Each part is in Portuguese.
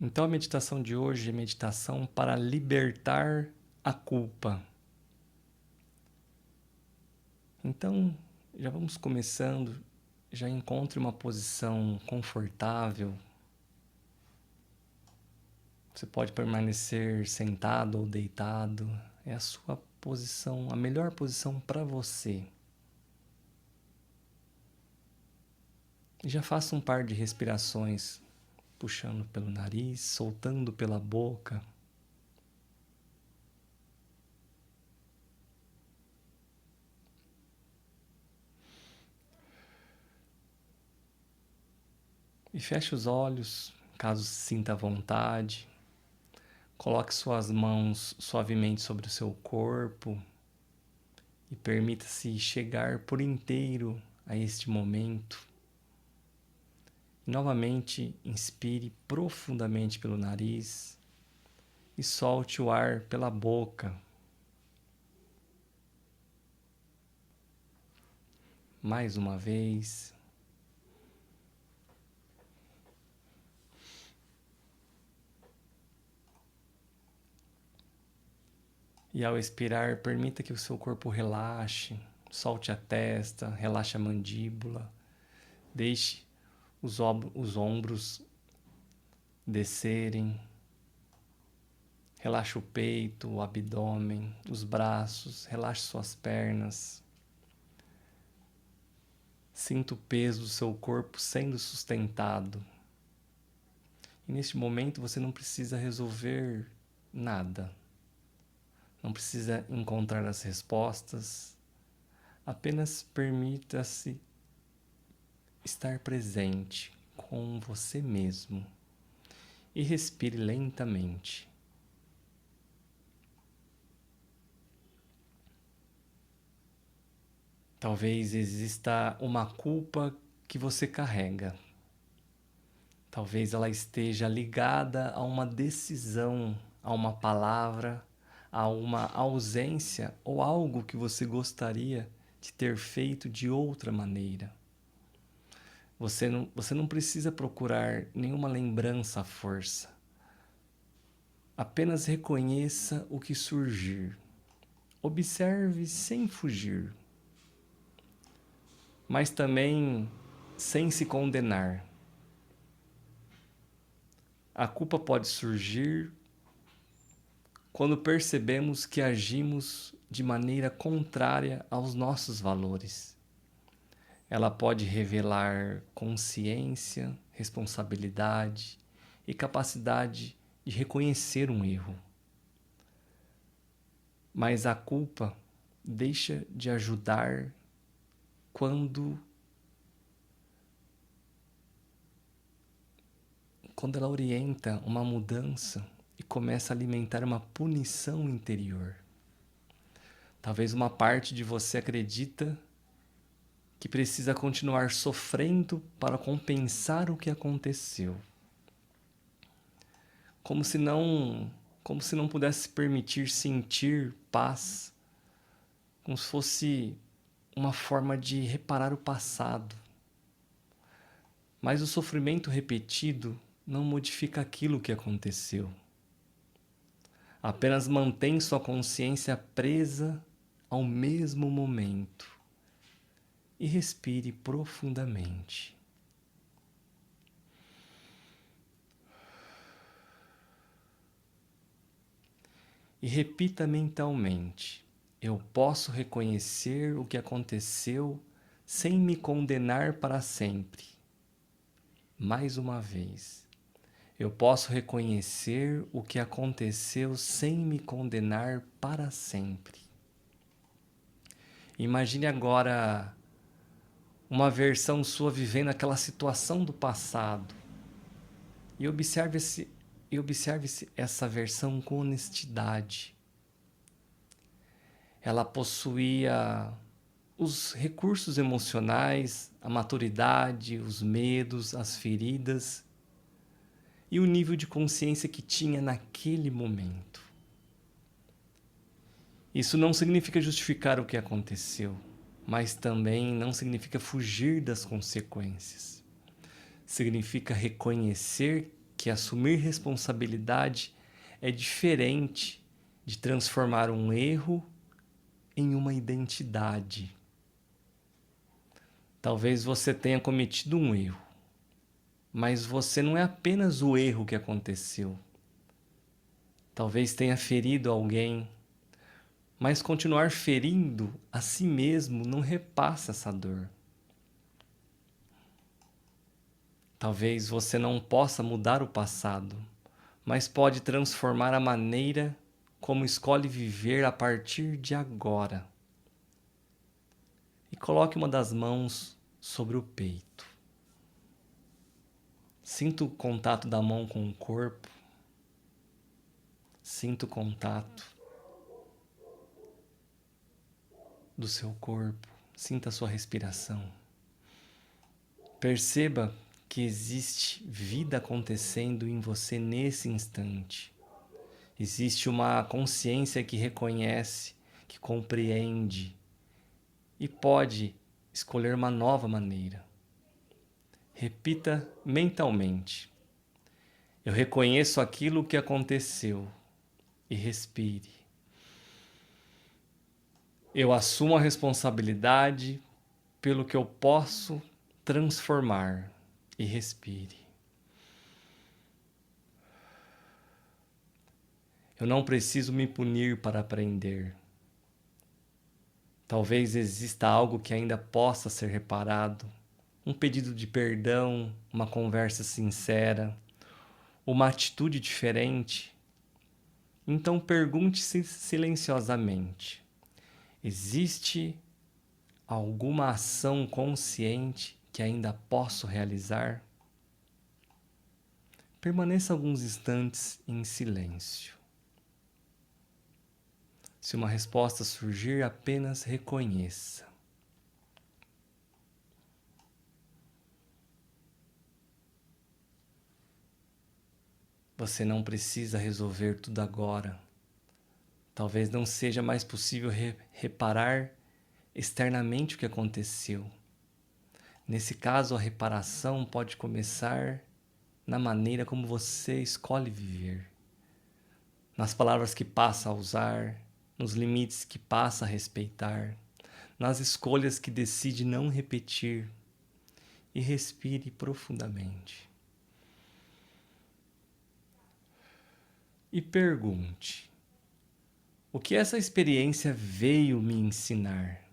Então a meditação de hoje é meditação para libertar a culpa. Então, já vamos começando, já encontre uma posição confortável. Você pode permanecer sentado ou deitado, é a sua posição, a melhor posição para você. E já faça um par de respirações, puxando pelo nariz, soltando pela boca. E feche os olhos, caso sinta vontade. Coloque suas mãos suavemente sobre o seu corpo e permita-se chegar por inteiro a este momento. E novamente, inspire profundamente pelo nariz e solte o ar pela boca. Mais uma vez. E ao expirar, permita que o seu corpo relaxe, solte a testa, relaxe a mandíbula, deixe os ombros descerem, relaxe o peito, o abdômen, os braços, relaxe suas pernas. Sinta o peso do seu corpo sendo sustentado. E neste momento você não precisa resolver nada. Não precisa encontrar as respostas. Apenas permita-se estar presente com você mesmo. E respire lentamente. Talvez exista uma culpa que você carrega. Talvez ela esteja ligada a uma decisão, a uma palavra, a uma ausência ou algo que você gostaria de ter feito de outra maneira. Você não precisa procurar nenhuma lembrança à força. Apenas reconheça o que surgir. Observe sem fugir, mas também sem se condenar. A culpa pode surgir quando percebemos que agimos de maneira contrária aos nossos valores. Ela pode revelar consciência, responsabilidade e capacidade de reconhecer um erro. Mas a culpa deixa de ajudar quando ela orienta uma mudança e começa a alimentar uma punição interior. Talvez uma parte de você acredita que precisa continuar sofrendo para compensar o que aconteceu. Como se não pudesse permitir sentir paz, como se fosse uma forma de reparar o passado. Mas o sofrimento repetido não modifica aquilo que aconteceu. Apenas mantém sua consciência presa ao mesmo momento. E respire profundamente. E repita mentalmente: eu posso reconhecer o que aconteceu sem me condenar para sempre. Mais uma vez. Eu posso reconhecer o que aconteceu sem me condenar para sempre. Imagine agora uma versão sua vivendo aquela situação do passado. E observe-se essa versão com honestidade. Ela possuía os recursos emocionais, a maturidade, os medos, as feridas e o nível de consciência que tinha naquele momento. Isso não significa justificar o que aconteceu, mas também não significa fugir das consequências. Significa reconhecer que assumir responsabilidade é diferente de transformar um erro em uma identidade. Talvez você tenha cometido um erro, mas você não é apenas o erro que aconteceu. Talvez tenha ferido alguém, mas continuar ferindo a si mesmo não repassa essa dor. Talvez você não possa mudar o passado, mas pode transformar a maneira como escolhe viver a partir de agora. E coloque uma das mãos sobre o peito. Sinta o contato da mão com o corpo. Sinta o contato do seu corpo. Sinta a sua respiração. Perceba que existe vida acontecendo em você nesse instante. Existe uma consciência que reconhece, que compreende e pode escolher uma nova maneira. Repita mentalmente: eu reconheço aquilo que aconteceu e respire. Eu assumo a responsabilidade pelo que eu posso transformar e respire. Eu não preciso me punir para aprender. Talvez exista algo que ainda possa ser reparado, um pedido de perdão, uma conversa sincera, uma atitude diferente. Então pergunte-se silenciosamente: existe alguma ação consciente que ainda posso realizar? Permaneça alguns instantes em silêncio. Se uma resposta surgir, apenas reconheça. Você não precisa resolver tudo agora. Talvez não seja mais possível reparar externamente o que aconteceu. Nesse caso, a reparação pode começar na maneira como você escolhe viver, nas palavras que passa a usar, nos limites que passa a respeitar, nas escolhas que decide não repetir. E respire profundamente. E pergunte: o que essa experiência veio me ensinar?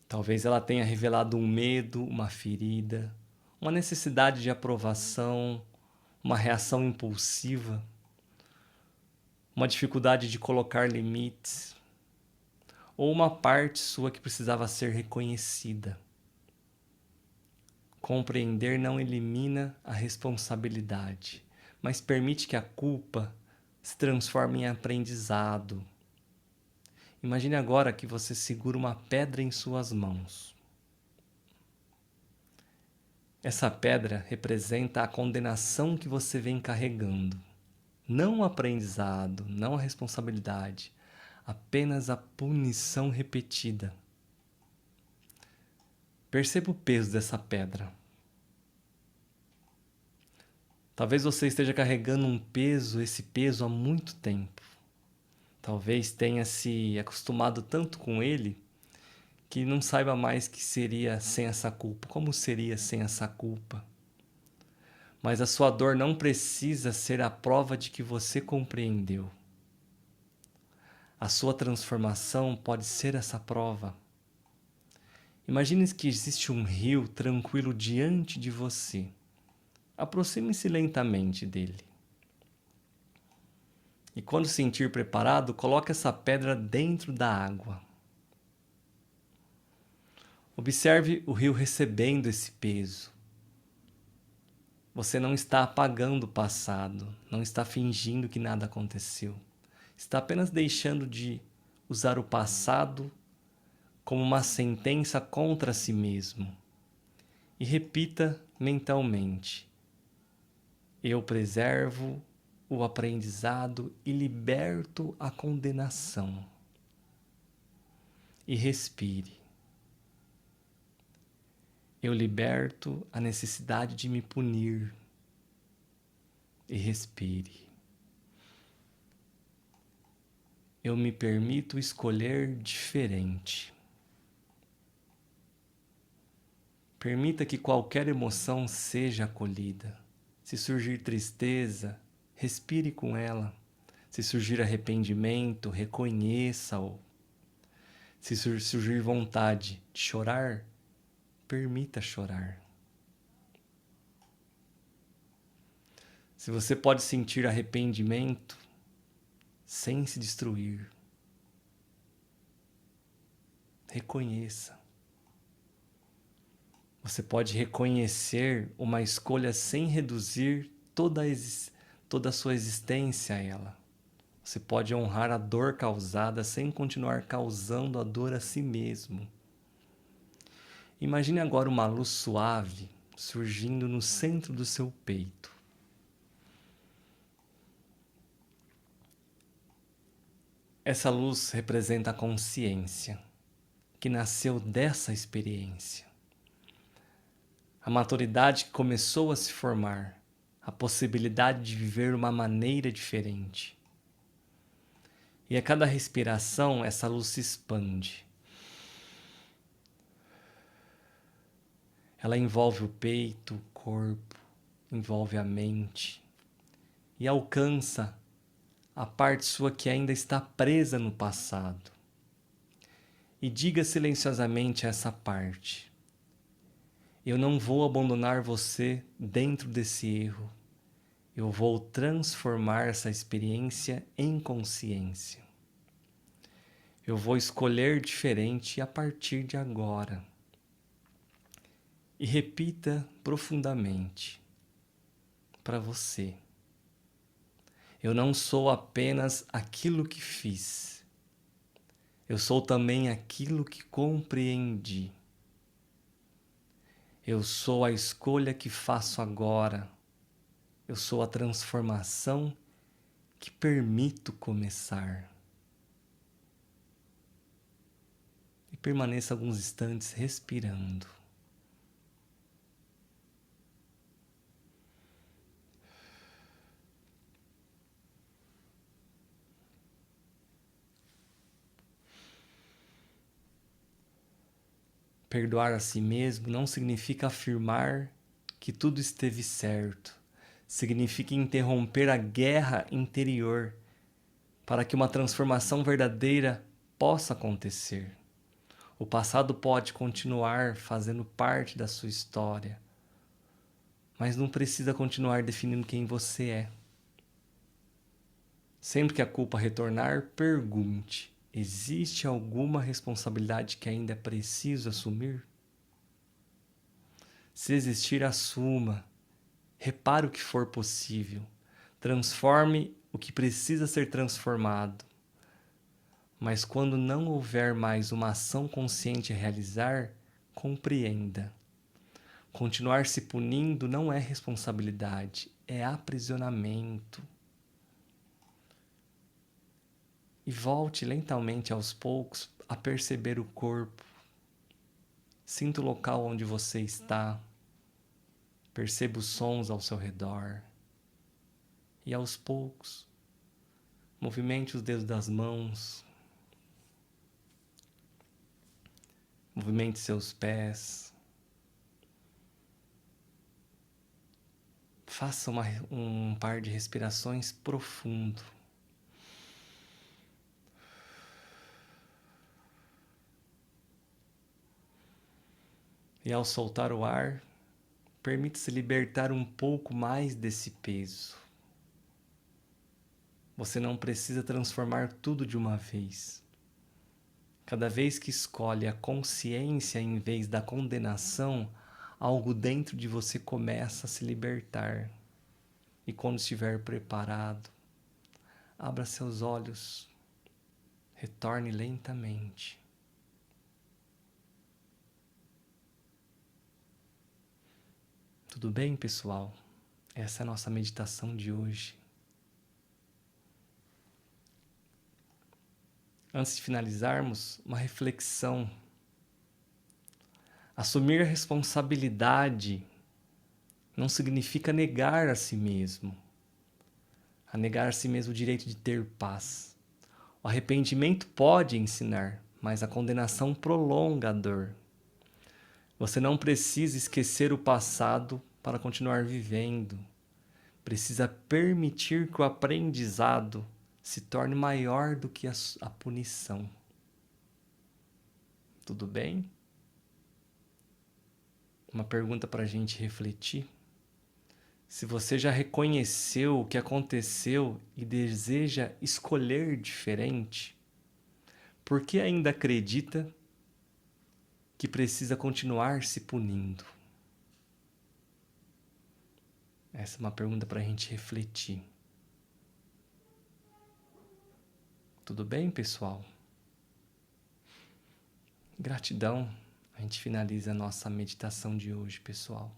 Talvez ela tenha revelado um medo, uma ferida, uma necessidade de aprovação, uma reação impulsiva, uma dificuldade de colocar limites, ou uma parte sua que precisava ser reconhecida. Compreender não elimina a responsabilidade, mas permite que a culpa se transforme em aprendizado. Imagine agora que você segura uma pedra em suas mãos. Essa pedra representa a condenação que você vem carregando. Não o aprendizado, não a responsabilidade, apenas a punição repetida. Perceba o peso dessa pedra. Talvez você esteja carregando esse peso há muito tempo. Talvez tenha se acostumado tanto com ele que não saiba mais que seria sem essa culpa. Como seria sem essa culpa? Mas a sua dor não precisa ser a prova de que você compreendeu. A sua transformação pode ser essa prova. Imagine que existe um rio tranquilo diante de você. Aproxime-se lentamente dele. E quando se sentir preparado, coloque essa pedra dentro da água. Observe o rio recebendo esse peso. Você não está apagando o passado, não está fingindo que nada aconteceu. Está apenas deixando de usar o passado como uma sentença contra si mesmo. E repita mentalmente: eu preservo o aprendizado e liberto a condenação. E respire. Eu liberto a necessidade de me punir. e respire. Eu me permito escolher diferente. Permita que qualquer emoção seja acolhida. Se surgir tristeza, respire com ela. Se surgir arrependimento, reconheça-o. Se surgir vontade de chorar, permita chorar. Se você pode sentir arrependimento sem se destruir, reconheça. Você pode reconhecer uma escolha sem reduzir toda a sua existência a ela. Você pode honrar a dor causada sem continuar causando a dor a si mesmo. Imagine agora uma luz suave surgindo no centro do seu peito. Essa luz representa a consciência que nasceu dessa experiência. A maturidade que começou a se formar, a possibilidade de viver uma maneira diferente. E a cada respiração, essa luz se expande. Ela envolve o peito, o corpo, envolve a mente e alcança a parte sua que ainda está presa no passado. E diga silenciosamente a essa parte: eu não vou abandonar você dentro desse erro. Eu vou transformar essa experiência em consciência. Eu vou escolher diferente a partir de agora. E repita profundamente para você: eu não sou apenas aquilo que fiz. Eu sou também aquilo que compreendi. Eu sou a escolha que faço agora. Eu sou a transformação que permito começar. E permaneça alguns instantes respirando. Perdoar a si mesmo não significa afirmar que tudo esteve certo. Significa interromper a guerra interior para que uma transformação verdadeira possa acontecer. O passado pode continuar fazendo parte da sua história, mas não precisa continuar definindo quem você é. Sempre que a culpa retornar, pergunte: existe alguma responsabilidade que ainda é preciso assumir? Se existir, assuma. Repare o que for possível. Transforme o que precisa ser transformado. Mas quando não houver mais uma ação consciente a realizar, compreenda. Continuar se punindo não é responsabilidade, é aprisionamento. E volte lentamente aos poucos a perceber o corpo. Sinta o local onde você está. Perceba os sons ao seu redor. E aos poucos, movimente os dedos das mãos. Movimente seus pés. Faça um par de respirações profundo. E ao soltar o ar, permita-se libertar um pouco mais desse peso. Você não precisa transformar tudo de uma vez. Cada vez que escolhe a consciência em vez da condenação, algo dentro de você começa a se libertar. E quando estiver preparado, abra seus olhos, retorne lentamente. Tudo bem, pessoal? Essa é a nossa meditação de hoje. Antes de finalizarmos, uma reflexão. Assumir a responsabilidade não significa negar a si mesmo. a negar a si mesmo o direito de ter paz. O arrependimento pode ensinar, mas a condenação prolonga a dor. Você não precisa esquecer o passado para continuar vivendo. Precisa permitir que o aprendizado se torne maior do que a punição. Tudo bem? Uma pergunta para a gente refletir. Se você já reconheceu o que aconteceu e deseja escolher diferente, por que ainda acredita que precisa continuar se punindo? Essa é uma pergunta para a gente refletir. Tudo bem, pessoal? Gratidão. A gente finaliza a nossa meditação de hoje, pessoal.